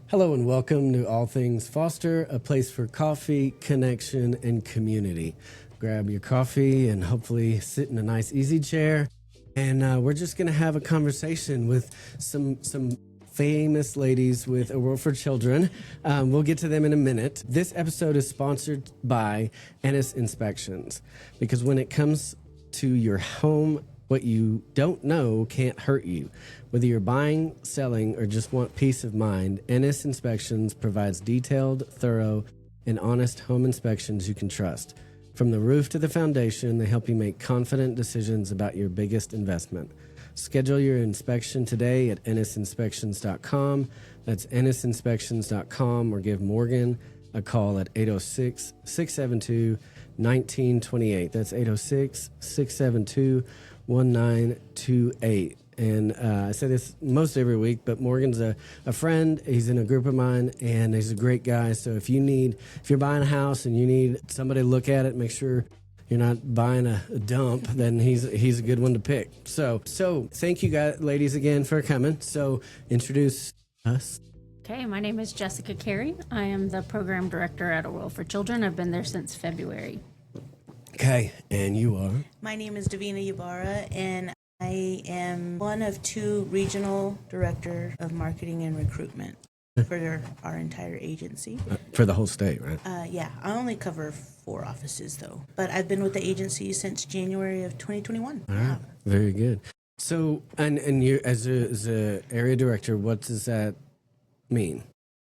Hello and welcome to All Things Foster, a place for coffee, connection, and community. Grab your coffee and hopefully sit in a nice easy chair. And we're just going to have a conversation with some famous ladies with A World for Children. We'll get to them in a minute. This episode is sponsored by Ennis Inspectons, because when it comes to your home, what you don't know can't hurt you. Whether you're buying, selling, or just want peace of mind, Ennis Inspections provides detailed, thorough, and honest home inspections you can trust. From the roof to the foundation, they help you make confident decisions about your biggest investment. Schedule your inspection today at ennisinspections.com. That's ennisinspections.com, or give Morgan a call at 806-672-1928. That's 806-672-1928. And I say this most every week, but Morgan's a friend. He's in a group of mine, and he's a great guy. So if you're buying a house and you need somebody to look at it, make sure you're not buying a dump, then he's a good one to pick. So thank you guys, ladies, again for coming. So introduce us. Okay, my name is Jessica Carey. I am the program director at A World for Children. I've been there since February. Okay, and you are? My name is Davina Ybarra, and I am one of two regional director of marketing and recruitment for our entire agency. For the whole state, right? Yeah, I only cover 4 offices though, but I've been with the agency since January of 2021. All right, very good. So, and you as a area director, what does that mean?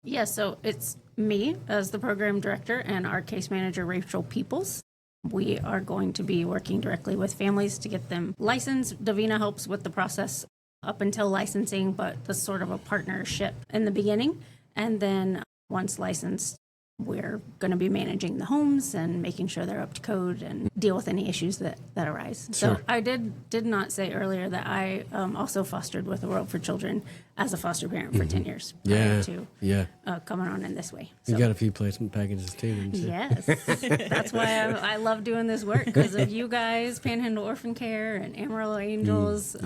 Yeah, so it's me as the program director and our case manager, Rachel Peoples. We are going to be working directly with families to get them licensed. Davina helps with the process up until licensing, but that's sort of a partnership in the beginning. And then once licensed, we're going to be managing the homes and making sure they're up to code and deal with any issues that arise. Sure. So I did not say earlier that I also fostered with A World for Children as a foster parent for 10 years prior to coming on in this way. So. You got a few placement packages too, didn't you? Yes. That's why I love doing this work, because of you guys, Panhandle Orphan Care and Amarillo Angels.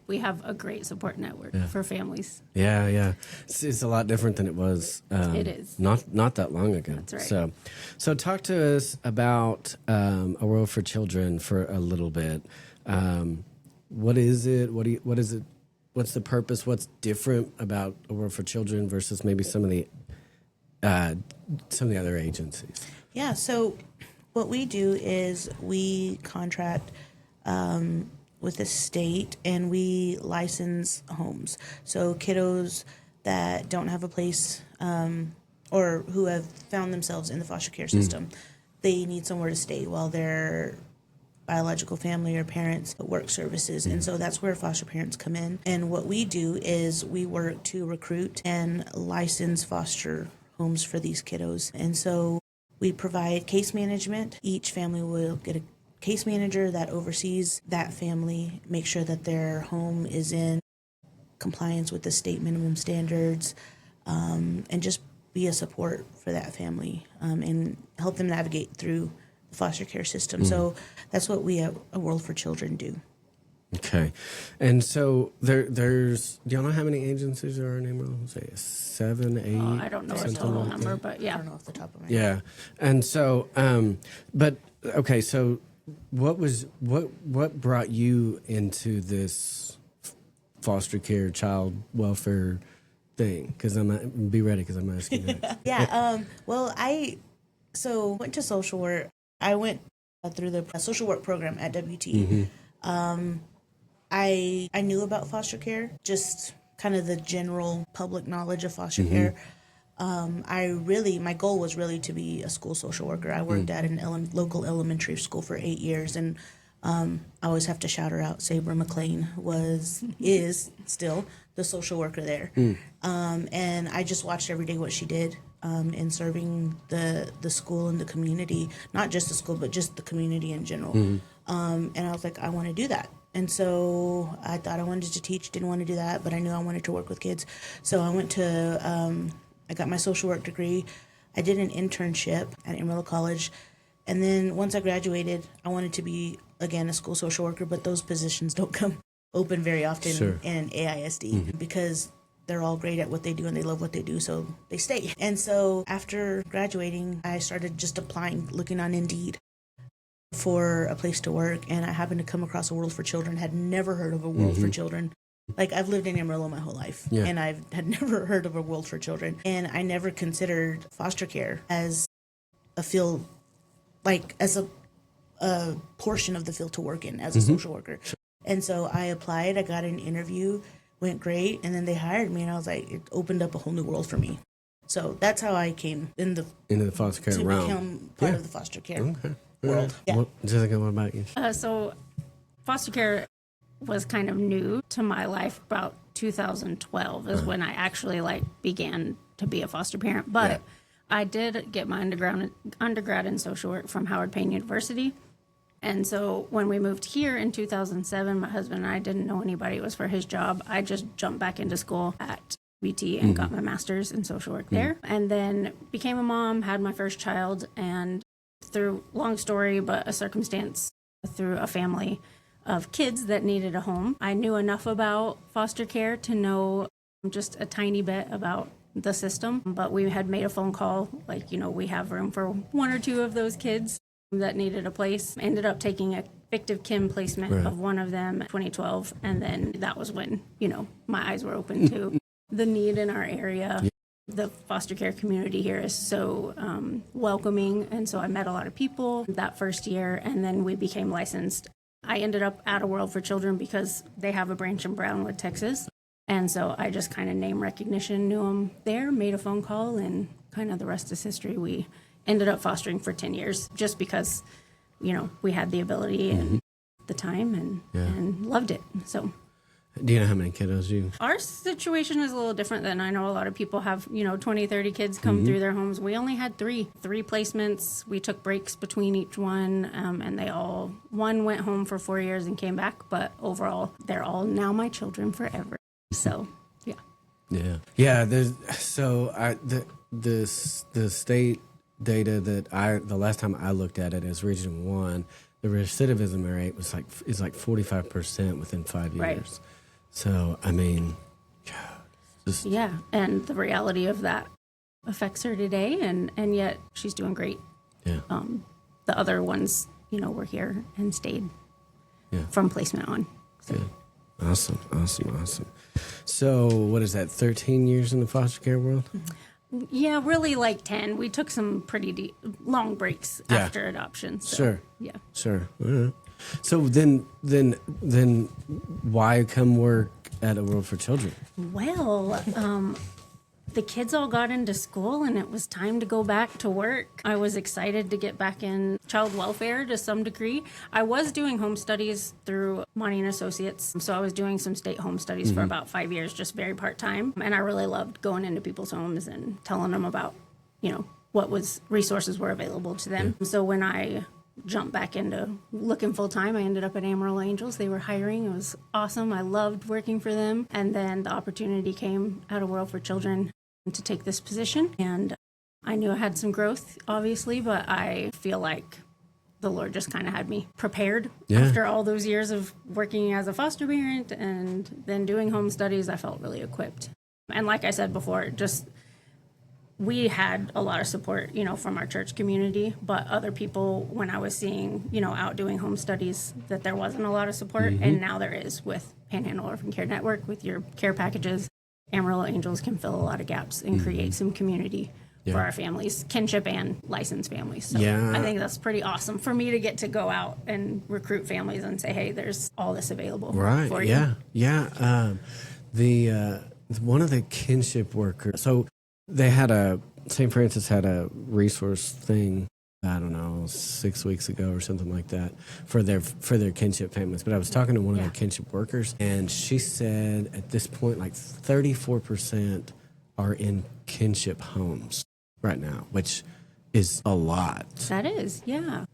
We have a great support network for families. Yeah. It's a lot different than it was. It is. Not that long ago. That's right. So talk to us about A World for Children for a little bit. What is it? What is it? What's the purpose? What's different about A World for Children versus maybe some of the other agencies? Yeah, so what we do is we contract with the state, and we license homes. So kiddos that don't have a place or who have found themselves in the foster care system, they need somewhere to stay while their biological family or parents work services. And so that's where foster parents come in. And what we do is we work to recruit and license foster homes for these kiddos. And so we provide case management. Each family will get a case manager that oversees that family, make sure that their home is in compliance with the state minimum standards, and just be a support for that family and help them navigate through the foster care system. So that's what we at A World for Children do. Okay. And so there's, do y'all know how many agencies there are in Amarillo? Say 7, 8? I don't know the total number, but yeah. I don't know off the top of my head. Yeah. And so, but okay, so what brought you into this foster care child welfare thing? Because be ready, because I'm asking that. Yeah. Well, I went to social work. I went through the social work program at WT. I knew about foster care, just kind of the general public knowledge of foster care. My goal was really to be a school social worker. I worked at an local elementary school for 8 years, and I always have to shout her out. Sabra McLean is still the social worker there. And I just watched every day what she did in serving the school and the community, not just the school, but just the community in general. And I was like, I want to do that. And so I thought I wanted to teach, didn't want to do that, but I knew I wanted to work with kids. So I went to, I got my social work degree. I did an internship at Amarillo College. And then once I graduated, I wanted to be, again, a school social worker, but those positions don't come open very often in AISD because they're all great at what they do and they love what they do, so they stay. And so after graduating, I started just applying, looking on Indeed for a place to work, and I happened to come across a World for Children. Had never heard of a World for Children. Like, I've lived in Amarillo my whole life, and I had never heard of a World for Children, and I never considered foster care as a field, like as a portion of the field to work in as a social worker. And so I applied, I got an interview, went great, and then they hired me, and I was like, it opened up a whole new world for me. So that's how I came into the foster care realm. To become part of the foster care world. Yeah. Jessica, what about you? So foster care was kind of new to my life. About 2012 is when I actually began to be a foster parent. But I did get my undergrad in social work from Howard Payne University. And so when we moved here in 2007, my husband and I didn't know anybody. It was for his job. I just jumped back into school at BT and got my master's in social work there. And then became a mom, had my first child, and through, long story, but a circumstance, through a family of kids that needed a home, I knew enough about foster care to know just a tiny bit about the system. But we had made a phone call, we have room for one or two of those kids that needed a place. Ended up taking a fictive kin placement of one of them in 2012. And then that was when, my eyes were open to the need in our area. The foster care community here is so welcoming. And so I met a lot of people that first year, and then we became licensed. I ended up at a World for Children because they have a branch in Brownwood, Texas. And so I just kind of name recognition knew them there, made a phone call, and kind of the rest is history. We ended up fostering for 10 years just because, we had the ability and the time and loved it. So. Do you know how many kiddos you? Our situation is a little different than I know a lot of people have, 20, 30 kids come through their homes. We only had three placements. We took breaks between each one, and one went home for 4 years and came back. But overall, they're all now my children forever. So, yeah. Yeah. Yeah. The state data the last time I looked at it as Region 1, the recidivism rate is like 45% within 5 years. Right. So, I mean, and the reality of that affects her today, and yet she's doing great. Yeah. The other ones, were here and stayed from placement on. So. Good. Awesome. So, what is that, 13 years in the foster care world? Yeah, really 10. We took some pretty long breaks after adoption. So, sure. Yeah. Sure. All right. So then why come work at a World for Children? Well, the kids all got into school and it was time to go back to work. I was excited to get back in child welfare to some degree. I was doing home studies through Monty and Associates. So I was doing some state home studies for about 5 years, just very part-time. And I really loved going into people's homes and telling them about, what resources were available to them. So when I jumped back into looking full-time, I ended up at Amarillo Angels. They were hiring. It was awesome. I loved working for them. And then the opportunity came at a World for Children to take this position. And I knew I had some growth, obviously, but I feel like the Lord just kind of had me prepared. After all those years of working as a foster parent and then doing home studies. I felt really equipped. And like I said before, we had a lot of support, from our church community, but other people, when I was seeing, out doing home studies, that there wasn't a lot of support. And now there is with Panhandle Orphan Care Network, with your care packages. Amarillo Angels can fill a lot of gaps and create some community for our families, kinship and licensed families. So I think that's pretty awesome for me to get to go out and recruit families and say, hey, there's all this available for you. One of the kinship workers, so they had St. Francis had a resource thing, I don't know, 6 weeks ago or something like that for their kinship families. But I was talking to one of their kinship workers, and she said at this point, 34% are in kinship homes right now, which is a lot. That is, yeah.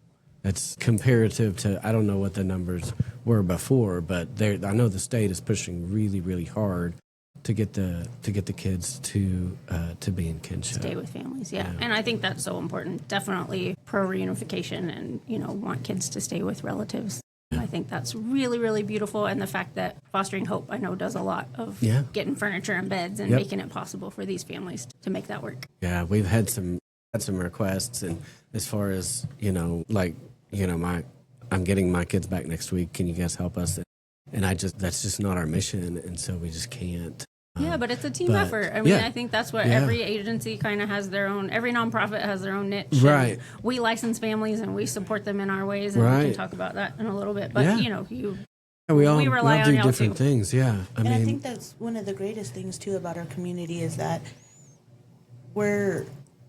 That's comparative to, I don't know what the numbers were before, but I know the state is pushing really, really hard to get the kids to be in kinship. Stay with families, yeah. And I think that's so important. Definitely pro reunification and, want kids to stay with relatives. I think that's really, really beautiful. And the fact that Fostering Hope, I know, does a lot of getting furnture and beds and making it possible for these families to make that work. Yeah, we've had some requests, and as far as, I'm getting my kids back next week. Can you guys help us? And that's just not our mission, and so we just can't. Yeah, but it's a team effort. I mean, I think that's what every agency kind of has their own, every nonprofit has their own niche. Right. We license families and we support them in our ways, and we can talk about that in a little bit. But, we rely on do y'all different too. things, yeah. I think that's one of the greatest things, too, about our community is that we're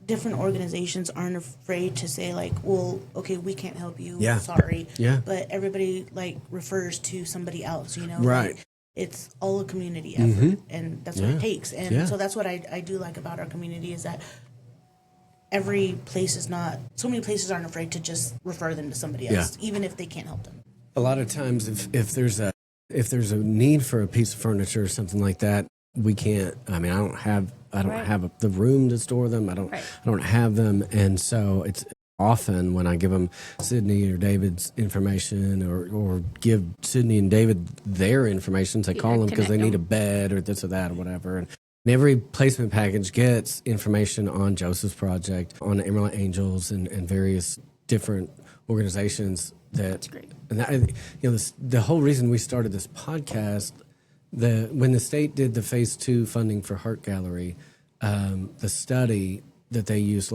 different organizations aren't afraid to say, like, well, okay, we can't help you. Yeah. Sorry. Yeah. But everybody, like, refers to somebody else, Right. Like, it's all a community effort, and that's what it takes. And so that's what I do like about our community is that every place is not, so many places aren't afraid to just refer them to somebody else, even if they can't help them. A lot of times if there's a need for a piece of furniture or something like that, we can't. I mean, I don't have the room to store them. I don't have them, and so it's often when I give them Sydney or David's information, or give Sydney and David their information. They call them because they need a bed or this or that or whatever. And every placement package gets information on Joseph's Project, on Emerald Angels, and various different organizations. That's great. And the whole reason we started this podcast. When the state did the Phase 2 funding for Heart Gallery, the study that they used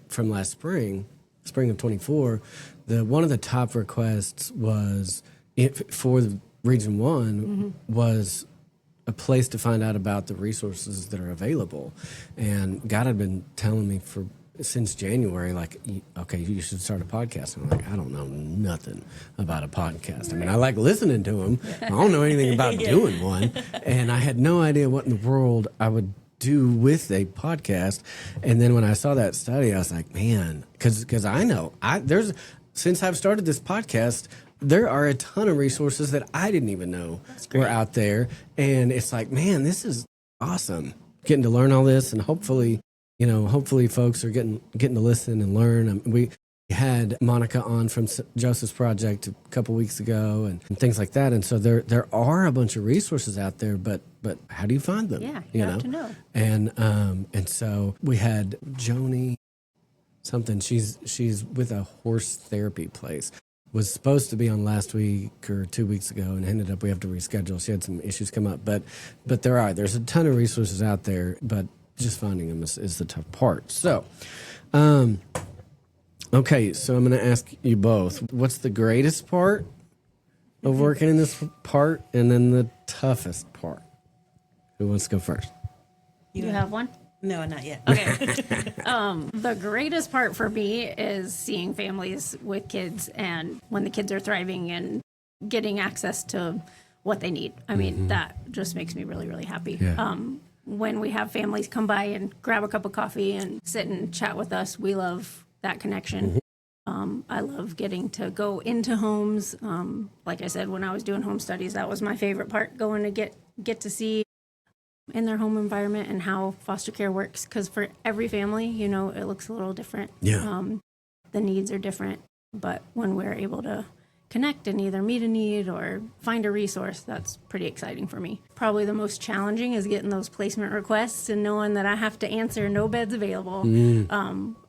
from last spring of 24, one of the top requests was for the Region 1 was a place to find out about the resources that are available. And God had been telling me since January, like, okay, you should start a podcast. And I'm like, I don't know nothing about a podcast. I mean, I like listening to them. I don't know anything about doing one. And I had no idea what in the world I would do with a podcast. And then when I saw that study, I was like, man, because I know since I've started this podcast, there are a ton of resources that I didn't even know were out there. And it's like, man, this is awesome. Getting to learn all this, and hopefully folks are getting to listen and learn. We had Monica on from Joseph's Project a couple weeks ago and things like that. And so there are a bunch of resources out there, but how do you find them? Yeah, you have to know. And so we had Joni something. She's with a horse therapy place. Was supposed to be on last week or 2 weeks ago, and ended up we have to reschedule. She had some issues come up, but there's a ton of resources out there, but just finding them is the tough part. So, okay, so I'm going to ask you both, what's the greatest part of working in this part, and then the toughest part? Who wants to go first? You have one? No, not yet. Okay. The greatest part for me is seeing families with kids, and when the kids are thriving and getting access to what they need. I mean, that just makes me really, really happy. Yeah. When we have families come by and grab a cup of coffee and sit and chat with us, we love that connection. I love getting to go into homes. Like I said, when I was doing home studies, that was my favorite part, going to get to see in their home environment and how foster care works. Because for every family, it looks a little different. Yeah. The needs are different. But when we're able to connect and either meet a need or find a resource, that's pretty exciting for me. Probably the most challenging is getting those placement requests and knowing that I have to answer no beds available.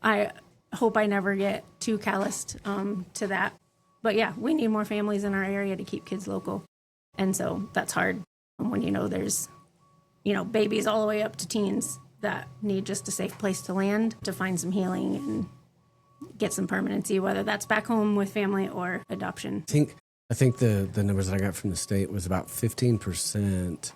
I hope I never get too calloused to that. But yeah, we need more families in our area to keep kids local. And so that's hard when there's babies all the way up to teens that need just a safe place to land, to find some healing and get some permanency, whether that's back home with family or adoption. I think the numbers that I got from the state was about 15%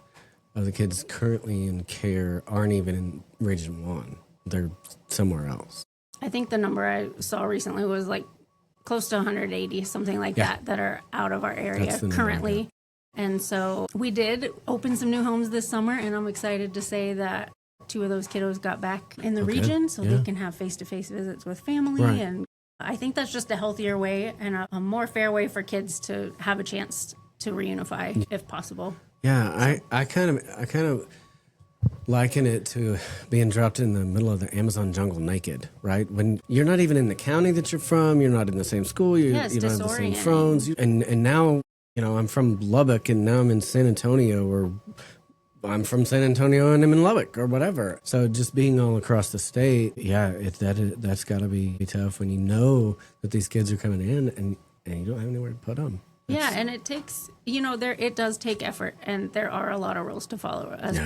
of the kids currently in care aren't even in Region 1. They're somewhere else. I think the number I saw recently was like close to 180, something like that are out of our area currently. And so we did open some new homes this summer, and I'm excited to say that 2 of those kiddos got back in the region so they can have face-to-face visits with family. Right. And I think that's just a healthier way and a more fair way for kids to have a chance to reunify if possible. Yeah, I kind of liken it to being dropped in the middle of the Amazon jungle naked, right? When you're not even in the county that you're from, you're not in the same school, you don't have the same phones. And now, I'm from Lubbock, and now I'm in San Antonio, or I'm from San Antonio and I'm in Lubbock, or whatever. So just being all across the state, that's got to be tough when you know that these kids are coming in and you don't have anywhere to put them. Yeah, and it takes, it does take effort, and there are a lot of rules to follow as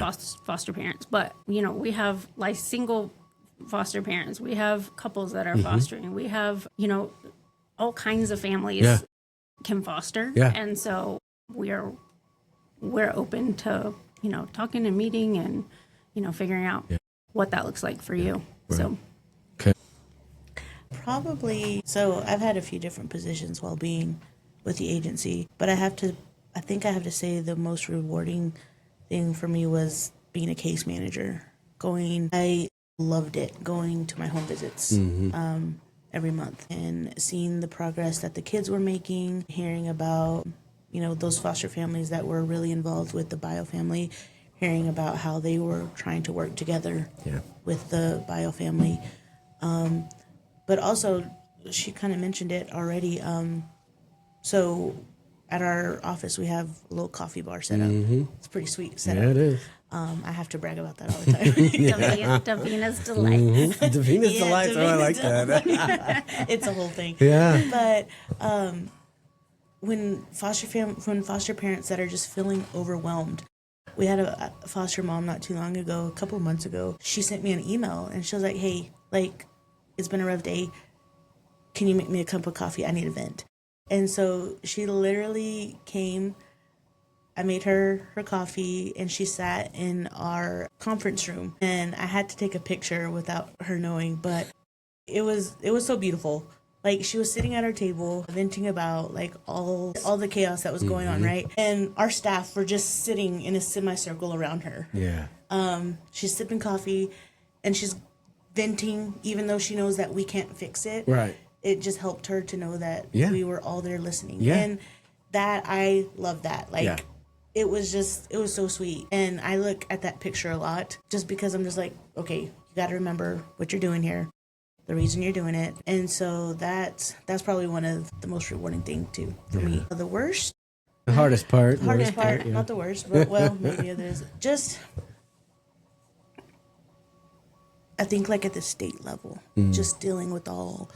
foster parents. But, we have like single foster parents. We have couples that are fostering. We have, all kinds of families can foster. Yeah. And so we're open to, talking and meeting and, figuring out what that looks like for you. Right. So. Okay. Probably. So I've had a few different positions while being with the agency, but I think I have to say the most rewarding thing for me was being a case manager. I loved it, going to my home visits every month and seeing the progress that the kids were making, hearing about, those foster families that were really involved with the bio family, hearing about how they were trying to work together with the bio family. But also, she kind of mentioned it already, so at our office, we have a little coffee bar set up. It's a pretty sweet setup. Yeah, it is. I have to brag about that all the time. Davina's Delight. Davina's Delight. Oh, I like that. It's a whole thing. Yeah. But when foster parents that are just feeling overwhelmed, we had a foster mom not too long ago, a couple of months ago. She sent me an email, and she was like, hey, it's been a rough day. Can you make me a cup of coffee? I need a vent. And so she literally came, I made her coffee, and she sat in our conference room, and I had to take a picture without her knowing, but it was so beautiful. Like, she was sitting at our table venting about all the chaos that was going on, right? And our staff were just sitting in a semicircle around her. Yeah. She's sipping coffee, and she's venting, even though she knows that we can't fix it. Right. It just helped her to know that we were all there listening. Yeah. And that, I love that. It was so sweet. And I look at that picture a lot just because I'm just like, okay, you got to remember what you're doing here, the reason you're doing it. And so that's probably one of the most rewarding thing too for me. The worst? The hardest part. Not the worst, but well, maybe others. Just, I think at the state level, just dealing with all...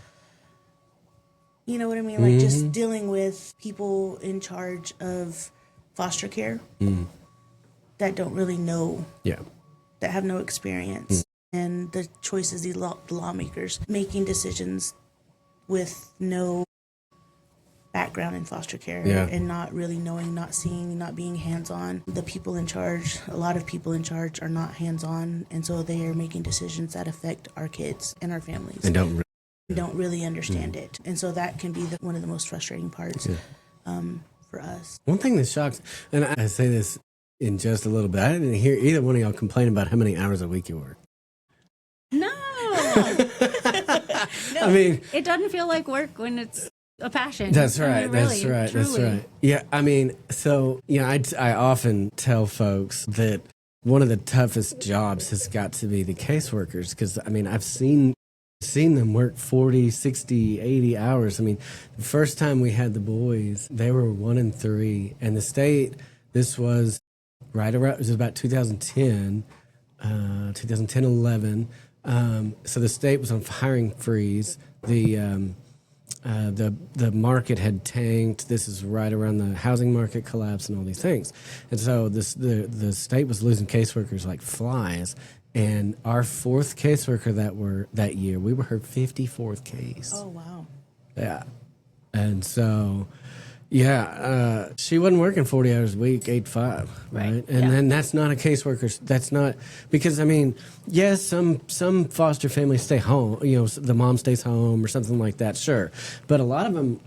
You know what I mean? Just dealing with people in charge of foster care that don't really know, that have no experience, and the choices, the lawmakers making decisions with no background in foster care and not really knowing, not seeing, not being hands-on. The people in charge, a lot of people in charge are not hands-on, and so they are making decisions that affect our kids and our families. And don't really understand it. And so that can be one of the most frustrating parts for us. One thing that shocks, and I say this in just a little bit, I didn't hear either one of y'all complain about how many hours a week you work. No. I mean, it doesn't feel like work when it's a passion. That's right. I mean, really, That's right. Yeah. I mean, so, I often tell folks that one of the toughest jobs has got to be the caseworkers, because, I've seen them work 40, 60, 80 hours. The first time we had the boys, they were 1 and 3, and the state, this was right around, it was about 2010, 11. So the state was on hiring freeze. The market had tanked. This is right around the housing market collapse and all these things. And so the state was losing caseworkers like flies. And our 4th caseworker that year, we were her 54th case. Oh, wow. Yeah. And so, she wasn't working 40 hours a week, 8 to 5, right? And then that's not a caseworker. That's not, because, yes, some foster families stay home. The mom stays home or something like that, sure. But a lot of them,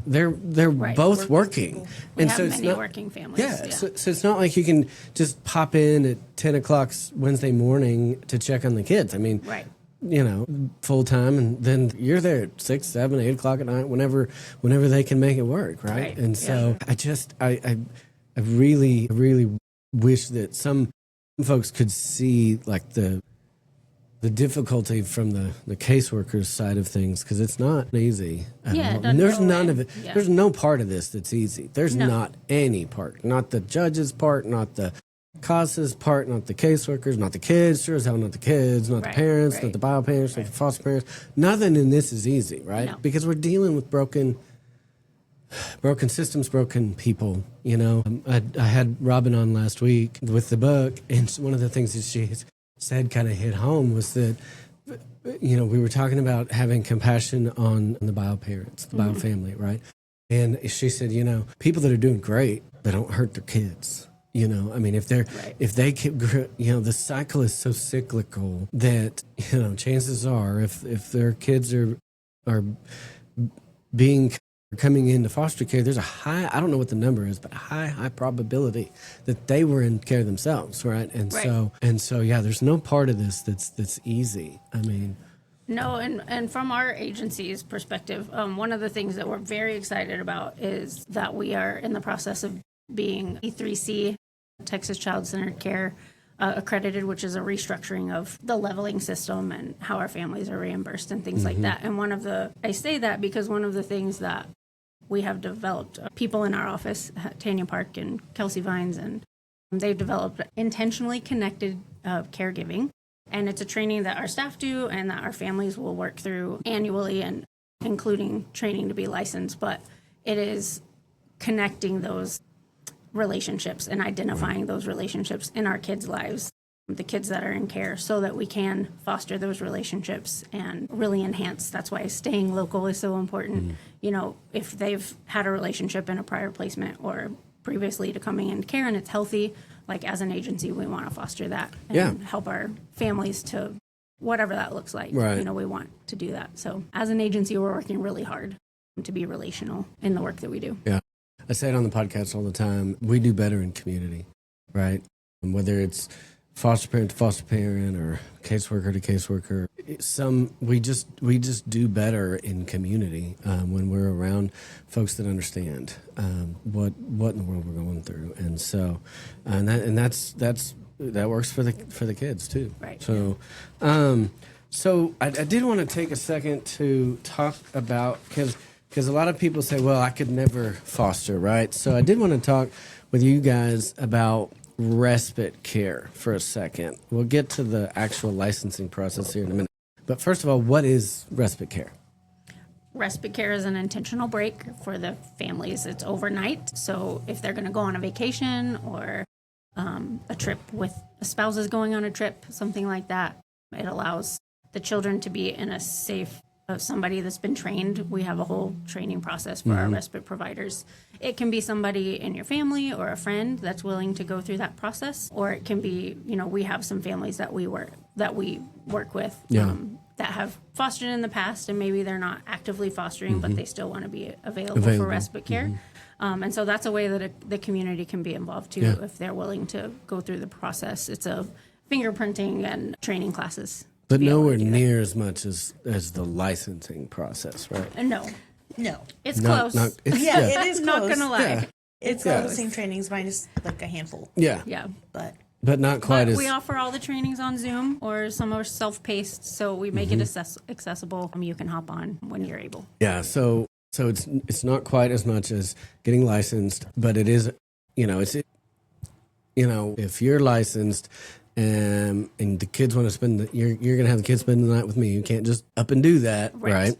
they're both working. We have many working families. Yeah, so it's not like you can just pop in at 10 o'clock Wednesday morning to check on the kids. Right. Full time, and then you're there at 6, 7, 8 o'clock at night, whenever they can make it work, right? And so I really, really wish that some folks could see like the difficulty from the caseworker's side of things, because it's not easy at Yeah, it all. doesn't And there's go none away. of it. Yeah. There's no part of this that's easy. There's No. not any part. Not the judge's part, not the CASA's part, not the caseworkers, not the kids, sure as hell not the kids, not Right, the parents, right. not the bio parents, not the foster parents. Nothing in this is easy, right? No. Because we're dealing with broken systems, broken people. You know, I had Robin on last week with the book, and one of the things that she said kind of hit home was that, you know, we were talking about having compassion on the bio parents, the bio family, right? And she said, you know, people that are doing great, they don't hurt their kids. You know, I mean, if they keep, you know, the cycle is so cyclical that, you know, chances are if their kids are coming into foster care, there's a high, I don't know what the number is, but a high probability that they were in care themselves, right? And so yeah, there's no part of this that's easy. I mean, No, and from our agency's perspective, one of the things that we're very excited about is that we are in the process of being E3C, Texas Child Centered Care accredited, which is a restructuring of the leveling system and how our families are reimbursed and things like that. And I say that because one of the things that we have developed, people in our office, Tanya Park and Kelsey Vines, and they've developed intentionally connected caregiving. And it's a training that our staff do and that our families will work through annually, and including training to be licensed. But it is connecting those relationships and identifying those relationships in our kids' lives, the kids that are in care, so that we can foster those relationships and really enhance. That's why staying local is so important. You know, if they've had a relationship in a prior placement or previously to coming in care and it's healthy, like as an agency, we want to foster that and help our families to whatever that looks like. Right. You know, we want to do that. So as an agency, we're working really hard to be relational in the work that we do. yeah, I say it on the podcast all the time. We do better in community, right? And whether it's foster parent to foster parent or caseworker to caseworker, we just do better in community when we're around folks that understand what in the world we're going through, and so that works for the kids too. Right. So, so I did want to take a second to talk about, because a lot of people say, well, I could never foster, right? So I did want to talk with you guys about respite care for a second. We'll get to the actual licensing process here in a minute. But first of all, what is respite care? Respite care is an intentional break for the families. It's overnight. So if they're going to go on a vacation or a trip with a spouse is going on a trip, something like that, it allows the children to be in a safe, somebody that's been trained. We have a whole training process for our respite providers. It can be somebody in your family or a friend that's willing to go through that process, or it can be, you know, we have some families that we work with that have fostered in the past, and maybe they're not actively fostering, but they still want to be available for respite care. And so that's a way that the community can be involved too, if they're willing to go through the process. It's a fingerprinting and training classes. But nowhere near as much as the licensing process, right? No, it's Not- close. it's- Yeah, it is Not close. gonna lie. Yeah. It's all the same trainings, minus like a handful. Yeah. Yeah. But not quite But as... we offer all the trainings on Zoom, or some are self-paced, so we make it accessible. You can hop on when you're able. Yeah, so it's not quite as much as getting licensed, but it is, you know, if you're licensed and the kids want to spend you're going to have the kids spend the night with me. You can't just up and do that, right?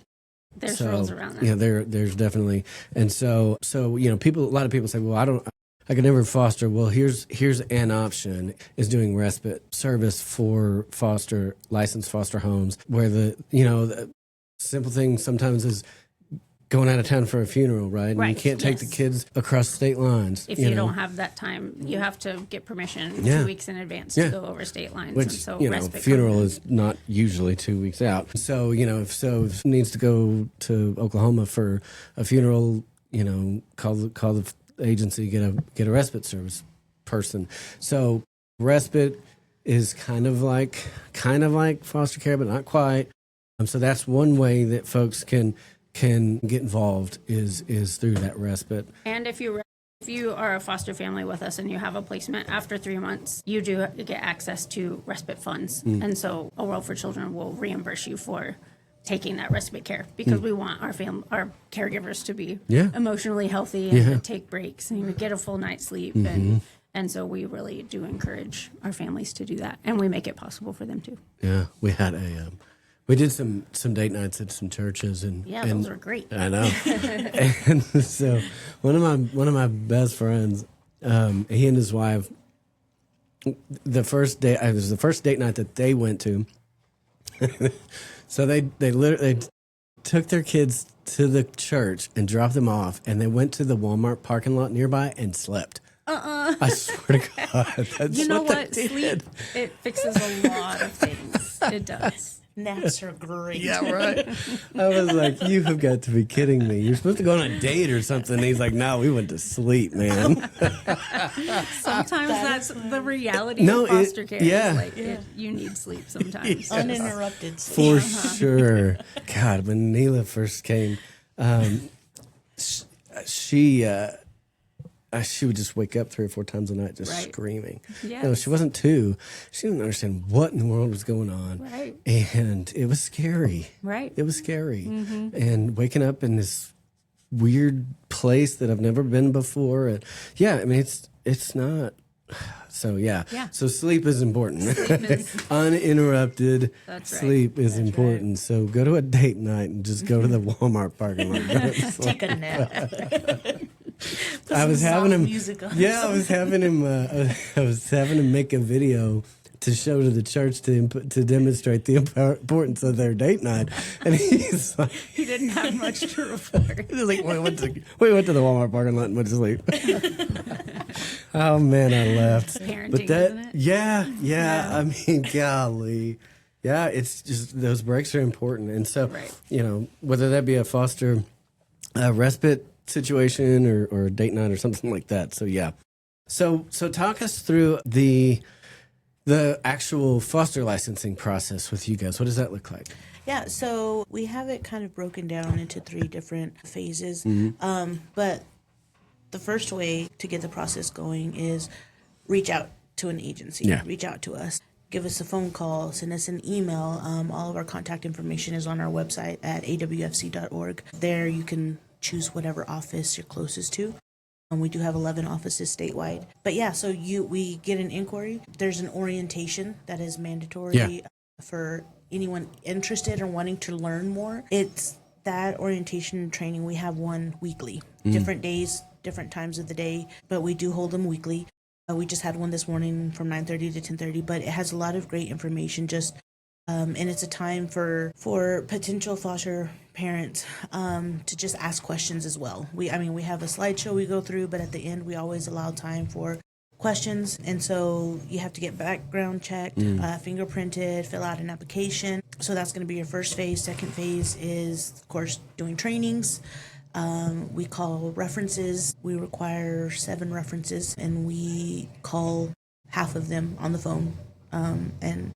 There's rules around that. Yeah, there's definitely. And so you know, a lot of people say, well, I could never foster. Well, here's an option, is doing respite service for licensed foster homes, where the simple thing sometimes is going out of town for a funeral, right? And you can't take the kids across state lines. If you don't have that time, you have to get permission 2 weeks in advance to go over state lines. Which, and so respite funeral is not usually 2 weeks out. So, if it needs to go to Oklahoma for a funeral, call the agency, get a respite service person. So respite is kind of like foster care, but not quite. So that's one way that folks can get involved is through that respite. And if you If you are a foster family with us and you have a placement after 3 months, you do get access to respite funds. And so A World for Children will reimburse you for taking that respite care because we want our caregivers to be emotionally healthy and take breaks and take a full night's sleep. And so we really do encourage our families to do that, and we make it possible for them too. Yeah, we had we did some date nights at some churches, and those were great. I know. And so one of my best friends, he and his wife, the first day it was the first date night that they went to. So they literally took their kids to the church and dropped them off, and they went to the Walmart parking lot nearby and slept. I swear to God, that's you know what they sleep, did. it fixes a lot of things. It does. Naps are great. Yeah, right. I was like, you have got to be kidding me. You're supposed to go on a date or something. And he's like, no, we went to sleep, man. Sometimes that's the reality of foster care. Yeah. You need sleep sometimes. Uninterrupted sleep. For sure. God, when Neela first came, she would just wake up 3 or 4 times a night just screaming. Yes. No, she wasn't 2. She didn't understand what in the world was going on. Right. And it was scary. Right. It was scary. And waking up in this weird place that I've never been before. And I mean, it's not. So, yeah. So sleep is important. Uninterrupted sleep is important. Right. So go to a date night and just go to the Walmart parking lot. Take a nap. I was having him. I was having him make a video to show to the church to demonstrate the importance of their date night, and he's like, he didn't have much to report. He's like, we went to the Walmart parking lot and went to sleep. Oh man, I left. Parenting, but that, isn't it? Yeah. I mean, golly, it's just those breaks are important, and so whether that be a foster respite situation or a date night or something like that. So talk us through the actual foster licensing process with you guys. What does that look like? Yeah, so we have it kind of broken down into 3 different phases. But the first way to get the process going is reach out to an agency. Reach out to us. Give us a phone call, send us an email. All of our contact information is on our website at awfc.org. There you can choose whatever office you're closest to. We do have 11 offices statewide. But so we get an inquiry. There's an orientation that is mandatory for anyone interested or wanting to learn more. It's that orientation training. We have one weekly, different days, different times of the day, but we do hold them weekly. We just had one this morning from 9:30 to 10:30, but it has a lot of great information and it's a time for potential foster parents to just ask questions as well. We have a slideshow we go through, but at the end we always allow time for questions. And so you have to get background checked, fingerprinted, fill out an application. So that's going to be your first phase. Second phase is, of course, doing trainings. We call references. We require 7 references, and we call half of them on the phone and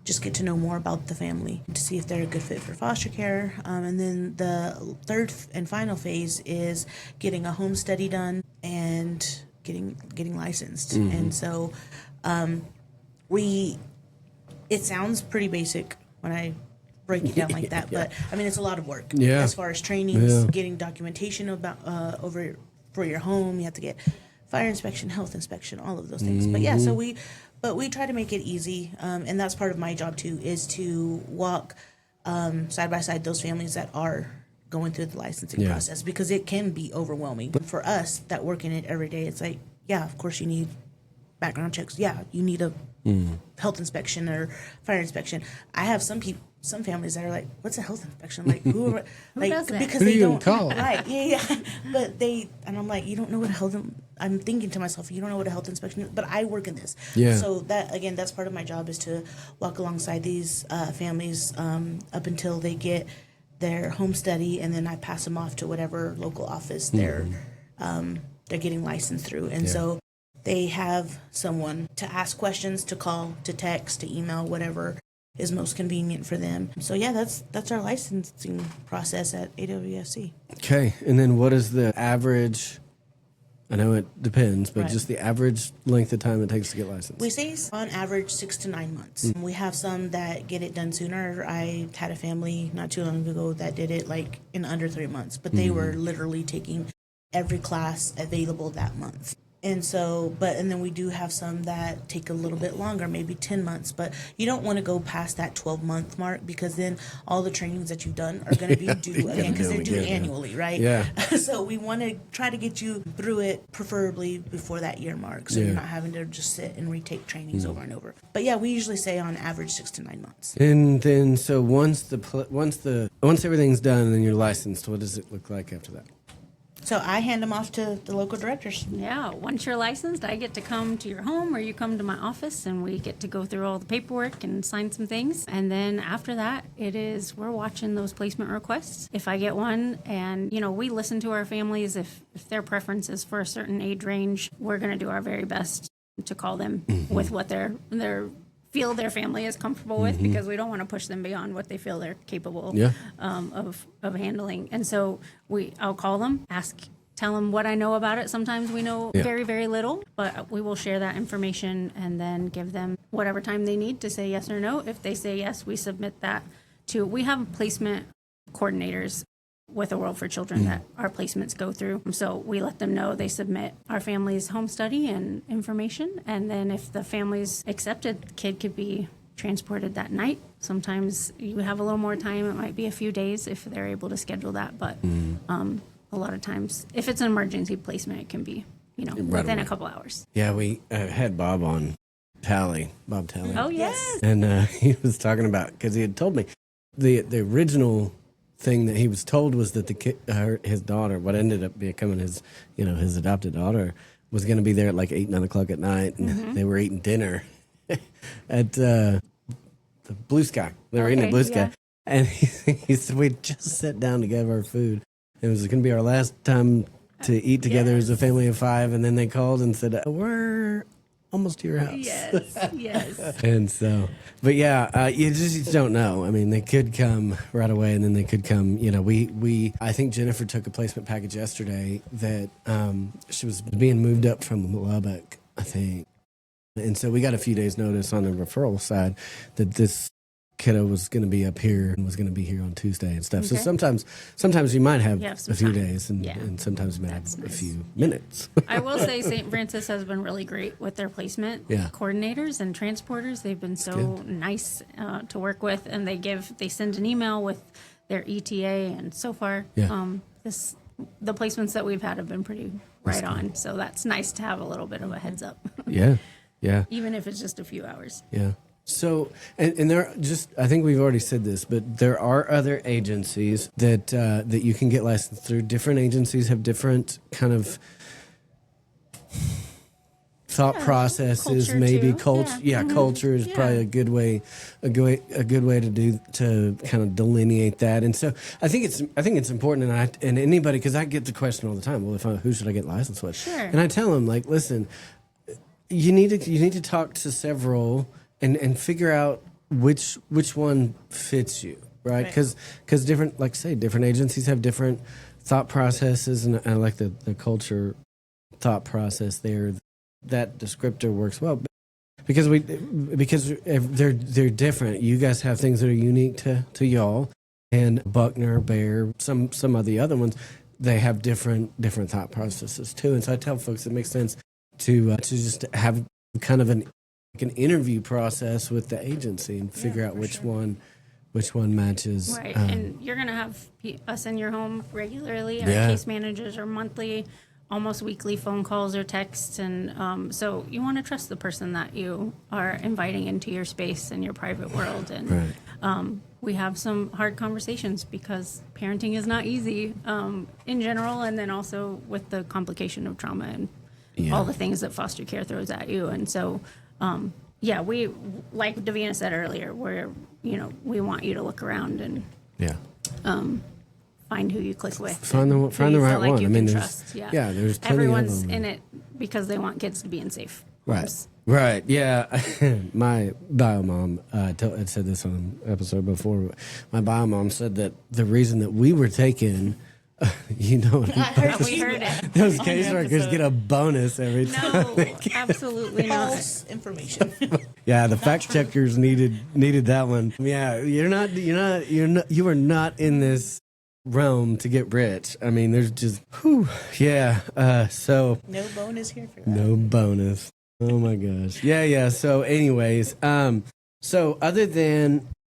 just get to know more about the family to see if they're a good fit for foster care. And then the third and final phase is getting a home study done and getting licensed. And so it sounds pretty basic when I break it down like that, but I mean, it's a lot of work as far as trainings, getting documentation about for your home. You have to get fire inspection, health inspection, all of those things. But we try to make it easy, and that's part of my job too, is to walk side by side those families that are going through the licensing process, because it can be overwhelming. But for us that work in it every day, it's like, of course you need background checks. You need a health inspection or fire inspection. I have some families that are like, "What's a health inspection?" Like, who does that? Because they don't call. Right? But and I'm like, you don't know what a health. I'm thinking to myself, you don't know what a health inspection is, but I work in this. So that's part of my job, is to walk alongside these families up until they get their home study, and then I pass them off to whatever local office they're getting licensed through, and so they have someone to ask questions, to call, to text, to email, whatever is most convenient for them. So that's our licensing process at AWFC. Okay, and then what is the average I know it depends, but Right. just the average length of time it takes to get licensed. We say on average 6 to 9 months. We have some that get it done sooner. I had a family not too long ago that did it like in under 3 months, but they were literally taking every class available that month. And so, and then we do have some that take a little bit longer, maybe 10 months, but you don't want to go past that 12-month mark because then all the trainings that you've done are going to be due again because they're due annually, right? Yeah. So we want to try to get you through it, preferably before that year mark, so you're not having to just sit and retake trainings over and over. But yeah, we usually say on average 6 to 9 months. And then, so once everything's done and you're licensed, what does it look like after that? So I hand them off to the local directors. Yeah, once you're licensed, I get to come to your home or you come to my office and we get to go through all the paperwork and sign some things. And then after that, we're watching those placement requests. If I get one and, we listen to our families, if their preference is for a certain age range, we're going to do our very best to call them with what their feel their family is comfortable with because we don't want to push them beyond what they feel they're capable of handling. And so I'll call them, tell them what I know about it. Sometimes we know very, very little, but we will share that information and then give them whatever time they need to say yes or no. If they say yes, we submit that we have placement coordinators with a World for Children that our placements go through. So we let them know, they submit our family's home study and information. And then if the family's accepted, the kid could be transported that night. Sometimes you have a little more time. It might be a few days if they're able to schedule that. But a lot of times, if it's an emergency placement, it can be, within a couple hours. Yeah, we had Bob on Bob Talley. Oh, yes. And he was talking about, because he had told me the original thing that he was told was that his daughter, what ended up becoming his adopted daughter, was going to be there at like 8, 9 o'clock at night, and they were eating dinner at the Blue Sky. They were eating at Blue Sky, and he said we just sat down to get our food. It was going to be our last time to eat together as a family of 5, and then they called and said we're almost to your house. Yes. And so, but yeah, you just don't know. I mean, they could come right away, and then they could come. I think Jennifer took a placement package yesterday that she was being moved up from Lubbock, I think, and so we got a few days' notice on the referral side that this kiddo was going to be up here and was going to be here on Tuesday and stuff. Okay. So sometimes you might have some a few time. days, and sometimes you might have a few minutes. I will say St. Francis has been really great with their placement coordinators and transporters. They've been so nice to work with, and they send an email with their ETA, and so far the placements that we've had have been pretty right on. So that's nice to have a little bit of a heads up. Yeah. Even if it's just a few hours. Yeah. So, and there I think we've already said this, but there are other agencies that you can get licensed through. Different agencies have different kind of thought processes, culture maybe too. culture. Yeah, culture is probably a good way to kind of delineate that. And so I think it's important, and anybody, because I get the question all the time. Well, who should I get licensed with? Sure. And I tell them, like, listen, you need to talk to several. And figure out which one fits you, right? Because different agencies have different thought processes, and I like the culture thought process there. That descriptor works well because they're different. You guys have things that are unique to y'all, and Buckner, Bear, some of the other ones, they have different thought processes too. And so I tell folks it makes sense to just have kind of an interview process with the agency and figure out which one matches. Right, and you're going to have us in your home regularly. Our case managers are monthly, almost weekly phone calls or texts, and so you want to trust the person that you are inviting into your space and your private world. And we have some hard conversations because parenting is not easy in general, and then also with the complication of trauma and all the things that foster care throws at you. And so we, like Davina said earlier, we want you to look around and find who you click with, find the right like one. You I mean, can there's trust. there's plenty everyone's of them. in it because they want kids to be in safe homes. Right. Yeah. My bio mom had said this on an episode before. My bio mom said that the reason that we were taken You know, We heard it. those caseworkers get a bonus every time. No, absolutely not. False information. Yeah, the fact checkers needed that one. Yeah, you are not in this realm to get rich. I mean, there's just, so No bonus here for that. no bonus. Oh my gosh. Yeah. So anyways,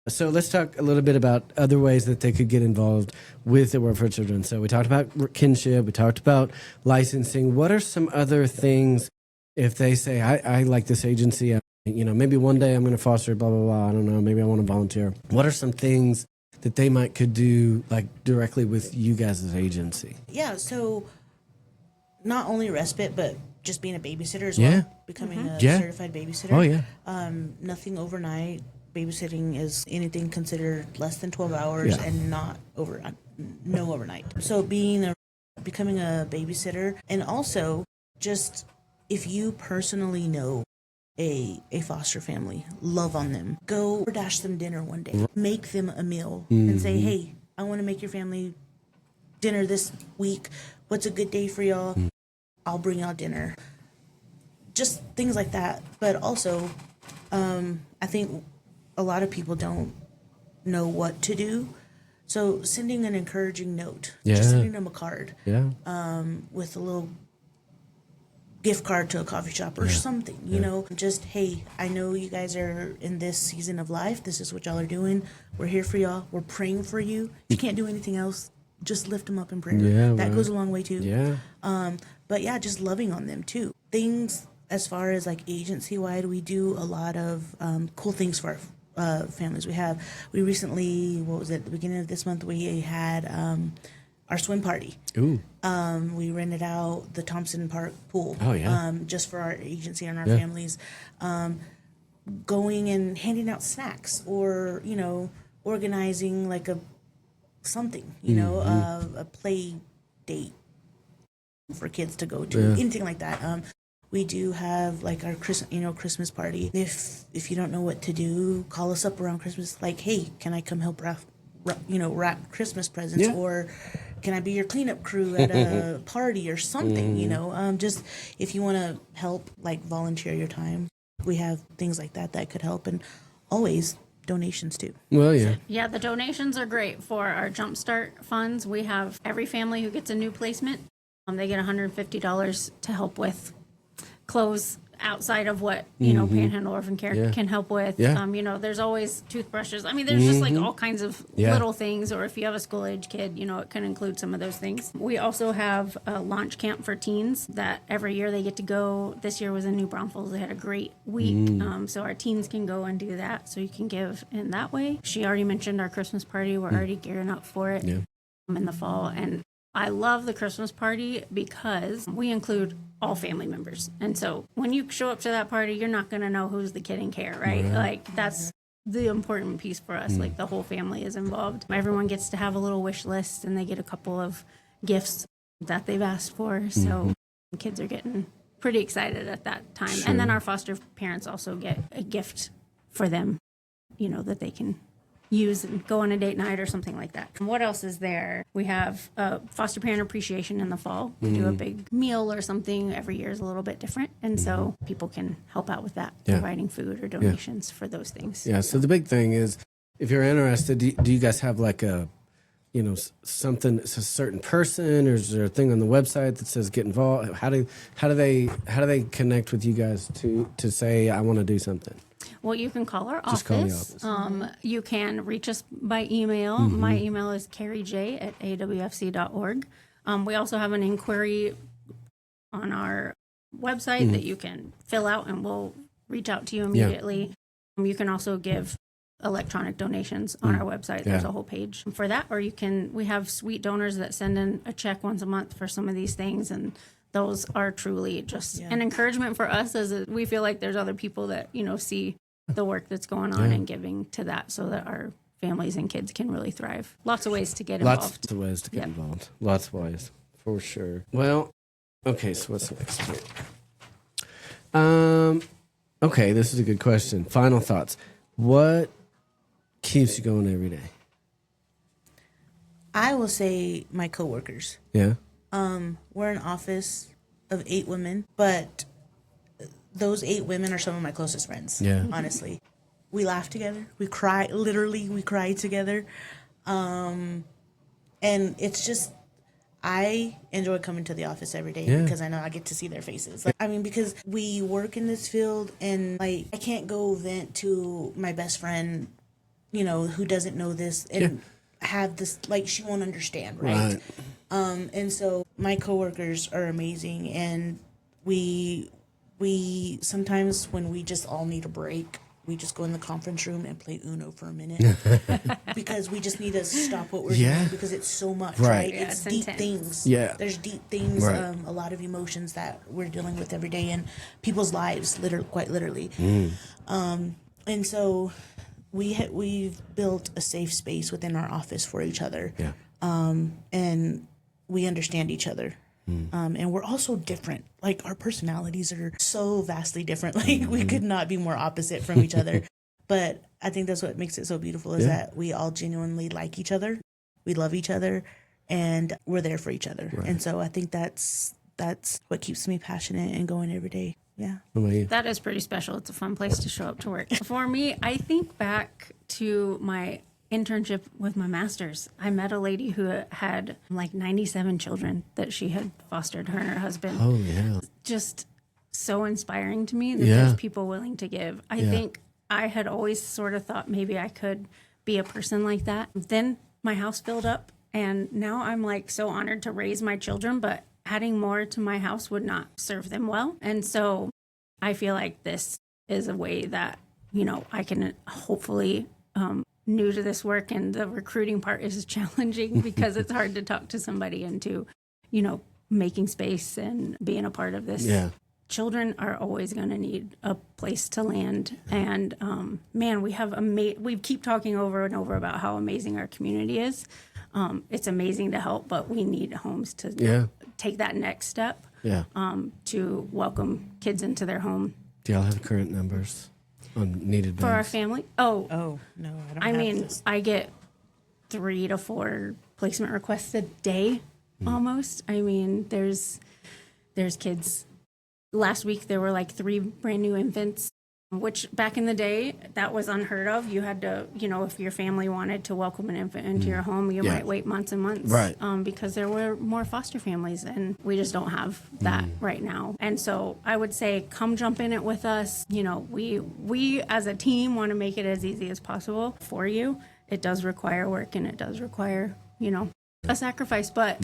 so let's talk a little bit about other ways that they could get involved with the Work for Children. So we talked about kinship, we talked about licensing. What are some other things if they say, I like this agency, maybe one day I'm going to foster, blah, blah, blah. I don't know. Maybe I want to volunteer. What are some things that they could do like directly with you guys as agency? Yeah, so not only respite, but just being a babysitter as well. Becoming a certified babysitter. Oh, yeah. Nothing overnight. Babysitting is anything considered less than 12 hours and no overnight. So becoming a babysitter, and also just if you personally know a foster family, love on them, go dash them dinner one day, make them a meal and say, hey, I want to make your family dinner this week. What's a good day for y'all? I'll bring y'all dinner. Just things like that. But also, I think a lot of people don't know what to do. So sending an encouraging note, just sending them a card with a little gift card to a coffee shop or something, just, hey, I know you guys are in this season of life. This is what y'all are doing. We're here for y'all. We're praying for you. You can't do anything else. Just lift them up in prayer. That goes a long way too. But yeah, just loving on them too. Things as far as like agency wide, we do a lot of cool things for our families. We recently, at the beginning of this month, we had our swim party. Ooh. We rented out the Thompson Park pool. Oh, yeah. Just for our agency and our families. Going and handing out snacks or, organizing like a play date for kids to go to, anything like that. We do have like our Christmas party. If you don't know what to do, call us up around Christmas. Like, hey, can I come help wrap Christmas presents, or can I be your cleanup crew at a party or something? Just if you want to help, like volunteer your time, we have things like that could help, and always donations too. Well, yeah. Yeah, the donations are great for our Jumpstart funds. We have every family who gets a new placement, they get $150 to help with clothes outside of what Panhandle Orphan Care can help with. There's always toothbrushes. I mean, there's just like all kinds of little things, or if you have a school age kid, it can include some of those things. We also have a launch camp for teens that every year they get to go. This year was in New Braunfels. They had a great week. So our teens can go and do that, so you can give in that way. She already mentioned our Christmas party. We're already gearing up for it in the fall, and I love the Christmas party because we include all family members. And so when you show up to that party, you're not going to know who's the kid in care, right? Like that's the important piece for us. Like the whole family is involved. Everyone gets to have a little wish list, and they get a couple of gifts that they've asked for. So kids are getting pretty excited at that time. And then our foster parents also get a gift for them, that they can use and go on a date night or something like that. What else is there? We have foster parent appreciation in the fall. We do a big meal or something. Every year is a little bit different. And so people can help out with that, providing food or donations for those things. Yeah, so the big thing is, if you're interested, do you guys have like a, something, it's a certain person, or is there a thing on the website that says get involved? How do they connect with you guys to say, I want to do something? Well, you can call our Just office. Call the office. You can reach us by email. My email is carriej@awfc.org. We also have an inquiry on our website that you can fill out, and we'll reach out to you immediately. You can also give electronic donations on our website. There's a whole page for that. Or we have sweet donors that send in a check once a month for some of these things, and those are truly just an encouragement for us, as we feel like there's other people that, see the work that's going on and giving to that, so that our families and kids can really thrive. Lots of ways to get involved. Lots of ways to get involved. Lots of ways, for sure. Well, okay, so what's next here? Okay, this is a good question. Final thoughts. What keeps you going every day? I will say my coworkers. Yeah. We're an office of 8 women, but those 8 women are some of my closest friends. Yeah. Honestly, we laugh together. We cry. Literally, we cry together. And it's just, I enjoy coming to the office every day because I know I get to see their faces. Like, I mean, because we work in this field, and like I can't go vent to my best friend, who doesn't know this and have this, like, she won't understand, right? And so my coworkers are amazing, and we sometimes, when we just all need a break, we just go in the conference room and play Uno for a minute because we just need to stop what we're doing because it's so much, right? Yeah, it's it's deep intense. things. Yeah. There's deep things, Right. a lot of emotions that we're dealing with every day in people's lives, quite literally. And so we've built a safe space within our office for each other. Yeah. And we understand each other. And we're also different. Like, our personalities are so vastly different. Like, we could not be more opposite from each other. But I think that's what makes it so beautiful is that we all genuinely like each other. We love each other, and we're there for each other. Right. And so I think that's what keeps me passionate and going every day. Yeah. What about you? That is pretty special. It's a fun place to show up to work. For me, I think back to my internship with my master's. I met a lady who had like 97 children that she had fostered, her and her husband. Holy hell. Just so inspiring to me that Yeah. there's people willing to give. I think I had always sort of thought maybe I could be a person like that. Then my house filled up, and now I'm like so honored to raise my children, but adding more to my house would not serve them well. And so I feel like this is a way that, I can hopefully, new to this work, and the recruiting part is challenging because it's hard to talk to somebody into, making space and being a part of this. Yeah. Children are always going to need a place to land. And man, we keep talking over and over about how amazing our community is. It's amazing to help, but we need homes to take that next step Yeah. to welcome kids into their home. Do y'all have current numbers on needed beds? For our family? Oh, no, I don't I have mean, this. I get 3 to 4 placement requests a day, almost. I mean, there's kids. Last week there were like 3 brand new infants, which back in the day that was unheard of. You had to, if your family wanted to welcome an infant into your home, you might wait months and months, Right. Because there were more foster families, and we just don't have that right now. And so I would say, come jump in it with us. We as a team want to make it as easy as possible for you. It does require work, and it does require, a sacrifice, but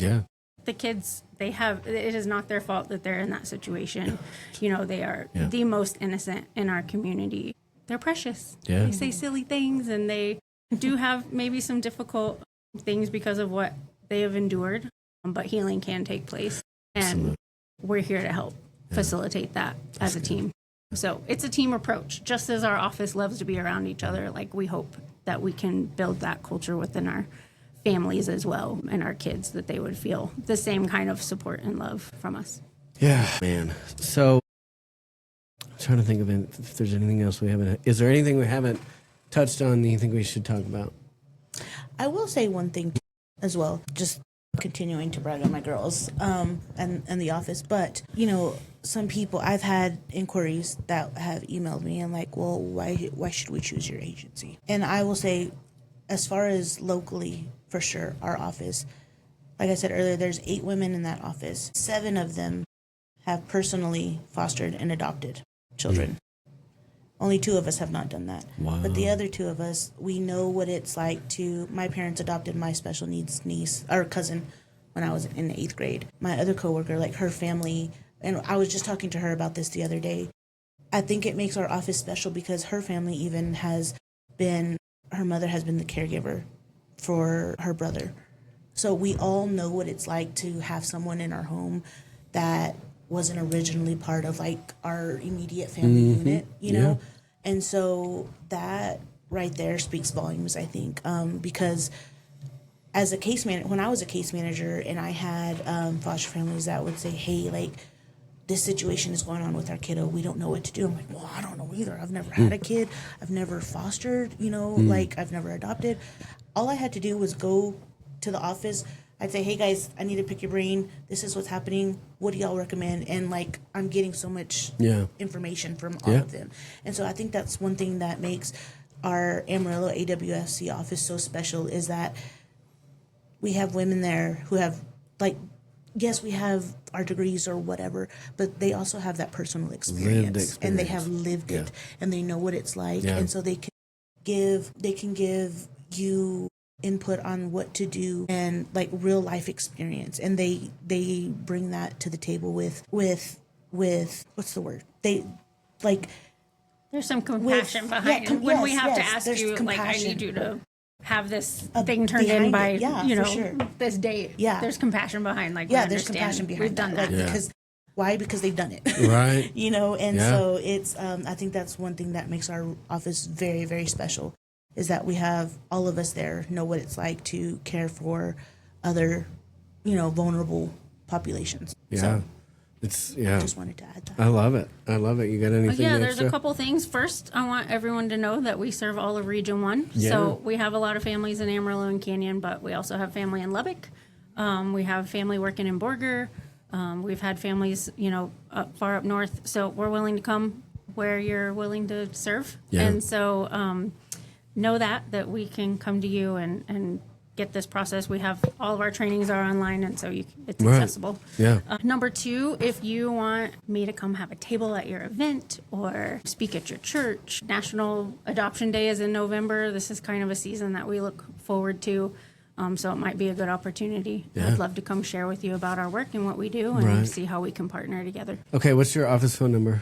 the kids, it is not their fault that they're in that situation. They are the most innocent in our community. They're precious. Yeah. They say silly things, and they do have maybe some difficult things because of what they have endured, but healing can take place. And Absolutely. we're here to help facilitate that as a team. So it's a team approach. Just as our office loves to be around each other, like, we hope that we can build that culture within our families as well, and our kids, that they would feel the same kind of support and love from us. Yeah, man. So I'm trying to think of if there's anything else we haven't. Is there anything we haven't touched on that you think we should talk about? I will say one thing as well, just continuing to brag on my girls and the office. But, some people, I've had inquiries that have emailed me and like, well, why should we choose your agency? And I will say, as far as locally, for sure, our office, like I said earlier, there's 8 women in that office. 7 of them have personally fostered and adopted children. Only 2 of us have not done that. Wow. But the other 2 of us, we know what it's like my parents adopted my special needs niece or cousin when I was in the 8th grade. My other coworker, like, her family, and I was just talking to her about this the other day. I think it makes our office special because her family even her mother has been the caregiver for her brother. So we all know what it's like to have someone in our home that wasn't originally part of, like, our immediate family unit, you know? And so that right there speaks volumes, I think, because as a case manager, when I was a case manager and I had foster families that would say, hey, like, this situation is going on with our kiddo, we don't know what to do. I'm like, well, I don't know either. I've never had a kid. I've never fostered, like, I've never adopted. All I had to do was go to the office, I'd say, hey guys, I need to pick your brain. This is what's happening. What do y'all recommend? And like, I'm getting so much information from all of them. And so I think that's one thing that makes our Amarillo AWFC office so special, is that we have women there who have, like, yes, we have our degrees or whatever, but they also have that personal experience. And they have lived it, and they know what it's like. And so they can give you input on what to do, and like real life experience. And they bring that to the table with what's the word? They like, there's some compassion behind it. When we have to ask you, like, I need you to have this thing turned in by, this date. Yeah. There's compassion behind, like, there's compassion behind we've done that. Like, because why? Because they've done it. Right. And so it's, I think that's one thing that makes our office very, very special, is that we have all of us there know what it's like to care for other, vulnerable populations. Yeah. So, Just wanted to add that. I love it. You got anything there's extra? a couple things. First, I want everyone to know that we serve all of Region 1. Yeah. So we have a lot of families in Amarillo and Canyon, but we also have family in Lubbock. We have family working in Borger. We've had families, far up north. So we're willing to come where you're willing to serve. Yeah. And so know that we can come to you and get this process. We have all of our trainings are online, and so it's accessible. Yeah. Number 2, if you want me to come have a table at your event or speak at your church, National Adoption Day is in November. This is kind of a season that we look forward to. So it might be a good opportunity. Yeah. I'd love to come share with you about our work and what we do, and see how we can partner together. Okay, what's your office phone number?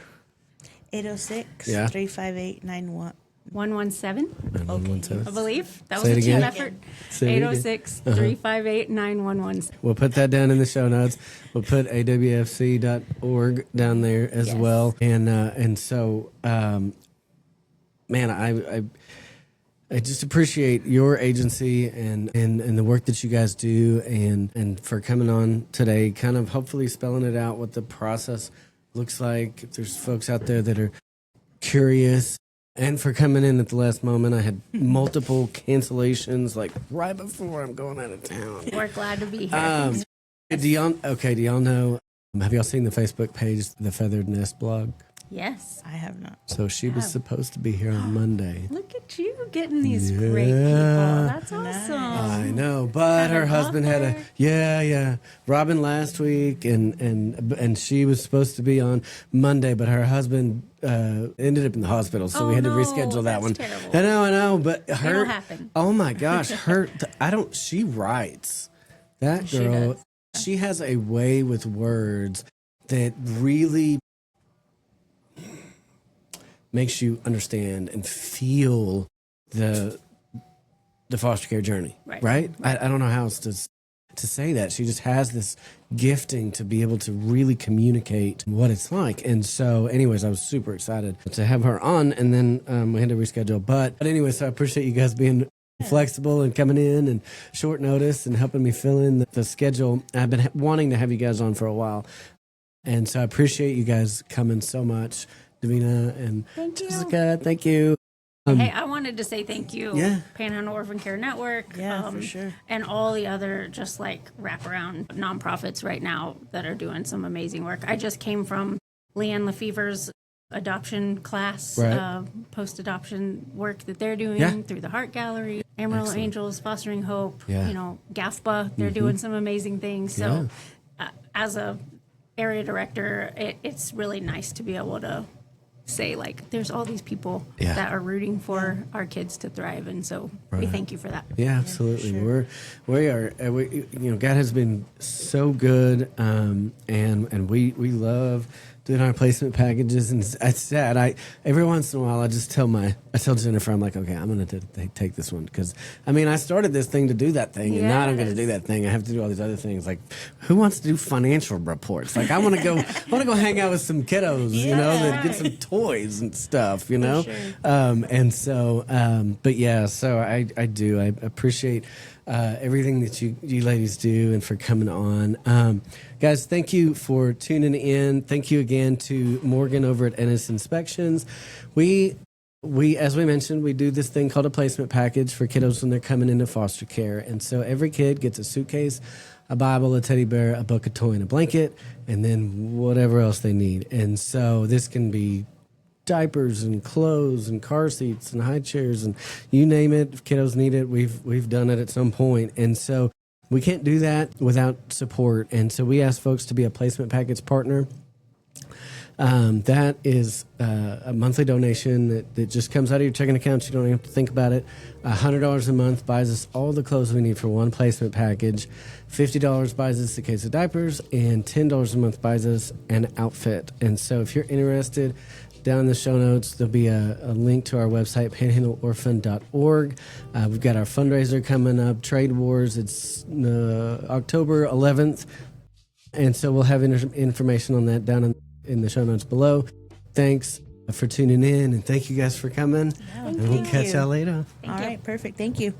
806-358-91. 117, 117. I believe. That Say was it a team again. effort. Say it again. 806-358-9117. We'll put that down in the show notes. We'll put awfc.org down there as well. And so, man, I just appreciate your agency and the work that you guys do, and for coming on today, kind of hopefully spelling it out what the process looks like. If there's folks out there that are curious, and for coming in at the last moment. I had multiple cancellations, like right before I'm going out of town. We're glad to be here. Do y'all know, have y'all seen the Facebook page, the Feathered Nest blog? Yes. I have not. So she was supposed to be here on Monday. Look at you getting these great people. That's awesome. I know, but her husband had Robin last week, and she was supposed to be on Monday, but her husband ended up in the hospital, so we had to reschedule that one. Terrible. I know, but her. It'll happen. Oh my gosh, she writes. That girl, she has a way with words that really makes you understand and feel the foster care journey, right? I don't know how else to say that. She just has this gifting to be able to really communicate what it's like. And so, anyways, I was super excited to have her on, and then we had to reschedule. But anyway, so I appreciate you guys being flexible and coming in and short notice and helping me fill in the schedule. I've been wanting to have you guys on for a while, and so I appreciate you guys coming so much. Davina and Jessica, thank you. Hey, I wanted to say thank you, Yeah. Panhandle Orphan Care Network, For sure. and all the other just like wraparound nonprofits right now that are doing some amazing work. I just came from Leanne Lefevre's adoption class, post-adoption work that they're doing through the Heart Gallery, Amarillo Angels, Fostering Hope, GAFPA. They're doing some amazing things. So as a area director, it's really nice to be able to say, like, there's all these people that are rooting for our kids to thrive, and so we thank you for that. Yeah, absolutely. Sure. We are. God has been so good, and we love doing our placement packages. And it's sad. Every once in a while I tell Jennifer, I'm like, okay, I'm going to take this one, because I started this thing to do that thing, and now I don't get to do that thing. I have to do all these other things. Like, who wants to do financial reports? Like, I want to go hang out with some kiddos, that get some toys and stuff, Sure. And so, so I do. I appreciate everything that you ladies do, and for coming on. Guys, thank you for tuning in. Thank you again to Morgan over at Ennis Inspections. We as we mentioned, we do this thing called a placement package for kiddos when they're coming into foster care. And so every kid gets a suitcase, a Bible, a teddy bear, a book, a toy, and a blanket, and then whatever else they need. And so this can be diapers and clothes and car seats and high chairs and you name it. If kiddos need it, we've done it at some point. And so we can't do that without support. And so we ask folks to be a placement package partner. That is a monthly donation that just comes out of your checking account. You don't even have to think about it. $100 a month buys us all the clothes we need for one placement package. $50 buys us a case of diapers, and $10 a month buys us an outfit. And so if you're interested, down in the show notes, there'll be a link to our website, panhandleorphan.org. We've got our fundraiser coming up, Trade Wars. It's October 11th. And so we'll have information on that down in the show notes below. Thanks for tuning in, and thank you guys for coming. Yeah, and we'll catch y'all later. All right, perfect. Thank you.